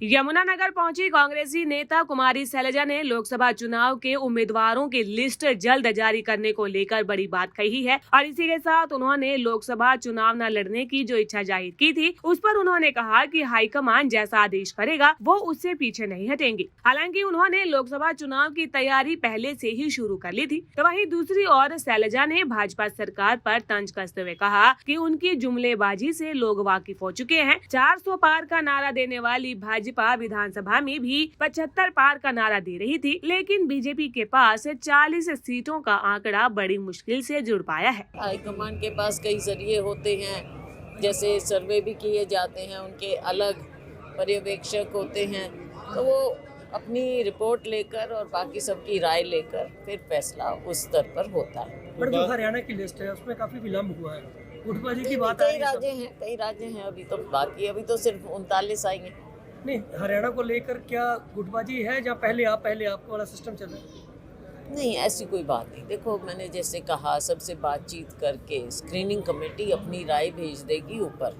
यमुनानगर पहुंची कांग्रेसी नेता कुमारी शैलजा ने लोकसभा चुनाव के उम्मीदवारों की लिस्ट जल्द जारी करने को लेकर बड़ी बात कही है और इसी के साथ उन्होंने लोकसभा चुनाव न लड़ने की जो इच्छा जाहिर की थी उस पर उन्होंने कहा कि हाईकमान जैसा आदेश करेगा वो उससे पीछे नहीं हटेंगे। हालांकि उन्होंने लोकसभा चुनाव की तैयारी पहले से ही शुरू कर ली थी। तो वहीं दूसरी ओर शैलजा ने भाजपा सरकार पर तंज कसते हुए कहा कि उनकी जुमलेबाजी से लोग वाकिफ हो चुके हैं। 400 पार का नारा देने वाली भाजपा विधानसभा में भी 75 पार का नारा दे रही थी, लेकिन बीजेपी के पास 40 सीटों का आंकड़ा बड़ी मुश्किल से जुड़ पाया है। हाईकमान के पास कई जरिए होते हैं, जैसे सर्वे भी किए जाते हैं, उनके अलग पर्यवेक्षक होते हैं, तो वो अपनी रिपोर्ट लेकर और बाकी सबकी राय लेकर फिर फैसला उस स्तर पर होता है। पर जो हरियाणा की लिस्ट है उसमें काफी विलम्ब हुआ है, गुटबाजी की बात कई राज्य हैं अभी तो बाकी, अभी तो सिर्फ 39 आई हैं। नहीं, हरियाणा को लेकर क्या गुटबाजी है या पहले आपको वाला सिस्टम चल रहा है? नहीं, ऐसी कोई बात नहीं। देखो, मैंने जैसे कहा, सबसे बातचीत करके स्क्रीनिंग कमेटी अपनी राय भेज देगी ऊपर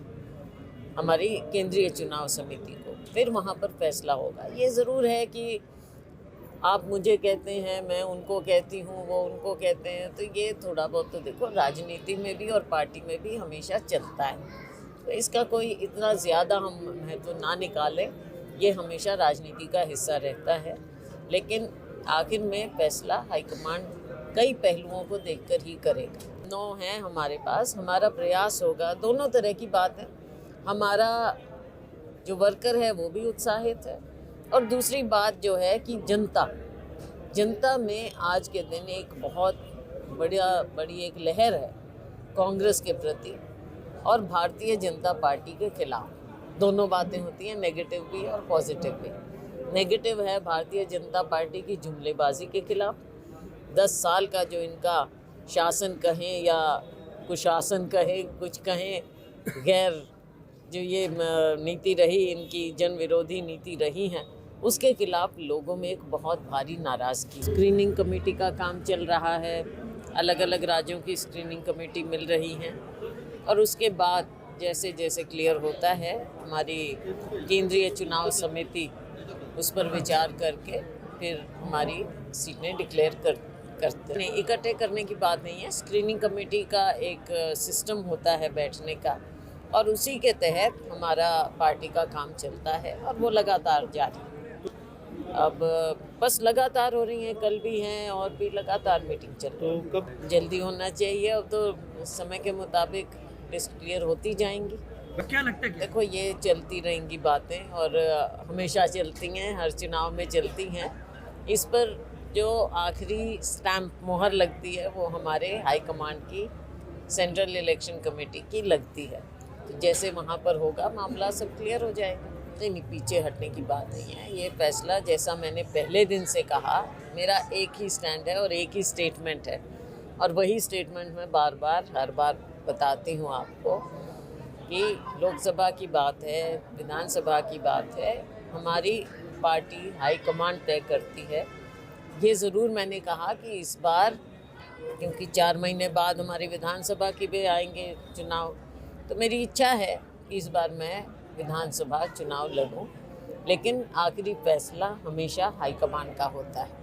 हमारी केंद्रीय चुनाव समिति को, फिर वहाँ पर फैसला होगा। ये ज़रूर है कि आप मुझे कहते हैं, मैं उनको कहती हूँ, वो उनको कहते हैं, तो ये थोड़ा बहुत तो देखो राजनीति में भी और पार्टी में भी हमेशा चलता है, तो इसका कोई इतना ज़्यादा हम महत्व ना निकालें। ये हमेशा राजनीति का हिस्सा रहता है, लेकिन आखिर में फैसला हाईकमान कई पहलुओं को देखकर ही करेगा। 9 हैं हमारे पास, हमारा प्रयास होगा। दोनों तरह की बात है, हमारा जो वर्कर है वो भी उत्साहित है, और दूसरी बात जो है कि जनता में आज के दिन एक बहुत बड़ी एक लहर है कांग्रेस के प्रति और भारतीय जनता पार्टी के खिलाफ। दोनों बातें होती हैं, नेगेटिव भी और पॉजिटिव भी। नेगेटिव है भारतीय जनता पार्टी की जुमलेबाजी के खिलाफ। 10 साल का जो इनका शासन कहें या कुशासन कहें, कुछ कहें, गैर जो ये नीति रही, इनकी जन विरोधी नीति रही है, उसके खिलाफ लोगों में एक बहुत भारी नाराज़गी। स्क्रीनिंग कमेटी का काम चल रहा है, अलग अलग राज्यों की स्क्रीनिंग कमेटी मिल रही हैं, और उसके बाद जैसे जैसे क्लियर होता है हमारी केंद्रीय चुनाव समिति उस पर विचार करके फिर हमारी सीटें डिक्लेयर करते हैं। इकट्ठे करने की बात नहीं है, स्क्रीनिंग कमेटी का एक सिस्टम होता है बैठने का, और उसी के तहत हमारा पार्टी का काम चलता है और वो लगातार जारी है। अब बस लगातार हो रही हैं, कल भी हैं और भी लगातार मीटिंग चल रही है। तो कब जल्दी होना चाहिए? अब तो समय के मुताबिक लिस्ट क्लियर होती जाएंगी। क्या लगता है? देखो, ये चलती रहेंगी बातें और हमेशा चलती हैं, हर चुनाव में चलती हैं। इस पर जो आखिरी स्टैम्प मोहर लगती है वो हमारे हाईकमांड की सेंट्रल इलेक्शन कमेटी की लगती है, तो जैसे वहाँ पर होगा मामला सब क्लियर हो जाएगा। नहीं, पीछे हटने की बात नहीं है। ये फैसला, जैसा मैंने पहले दिन से कहा, मेरा एक ही स्टैंड है और एक ही स्टेटमेंट है, और वही स्टेटमेंट मैं हर बार बताती हूँ आपको कि लोकसभा की बात है, विधानसभा की बात है, हमारी पार्टी हाईकमांड तय करती है। ये ज़रूर मैंने कहा कि इस बार, क्योंकि 4 महीने बाद हमारी विधानसभा की भी आएंगे चुनाव, तो मेरी इच्छा है कि इस बार मैं विधानसभा चुनाव लड़ूं, लेकिन आखिरी फैसला हमेशा हाईकमान का होता है।